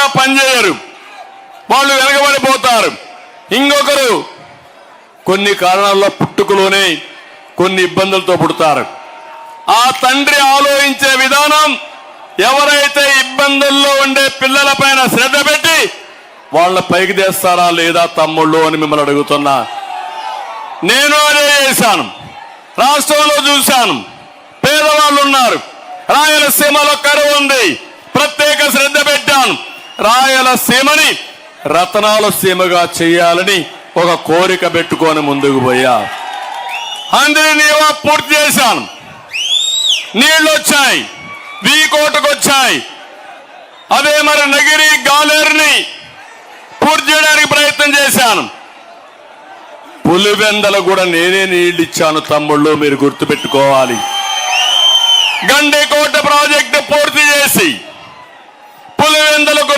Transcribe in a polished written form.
సరిగా పనిచేయరు, వాళ్ళు వెనకబడిపోతారు. ఇంకొకరు కొన్ని కారణాల్లో పుట్టుకలోనే కొన్ని ఇబ్బందులతో పుడతారు. ఆ తండ్రి ఆలోచించే విధానం ఎవరైతే ఇబ్బందుల్లో ఉండే పిల్లలపైన శ్రద్ధ పెట్టి వాళ్ళ పైకి తెస్తారా లేదా తమ్ముళ్ళు అని మిమ్మల్ని అడుగుతున్నా. నేను అదే చేశాను. రాష్ట్రంలో చూశాను, పేదవాళ్ళు ఉన్నారు, రాయలసీమలో కరువు ఉంది, ప్రత్యేక శ్రద్ధ పెట్టాను. రాయలసీమని రతనాల సీమగా చేయాలని ఒక కోరిక పెట్టుకొని ముందుకు పోయా. అందరినీ పూర్తి చేశాను. నీళ్లు వచ్చాయి, వీకోటకు వచ్చాయి. అదే మరి నగిరి గాలేరుని పూర్తి చేయడానికి ప్రయత్నం చేశాను. పులివెందలు కూడా నేనే నీళ్లు ఇచ్చాను తమ్ముళ్ళు, మీరు గుర్తుపెట్టుకోవాలి. గండికోట ప్రాజెక్టు పూర్తి చేసి పులివెందలకు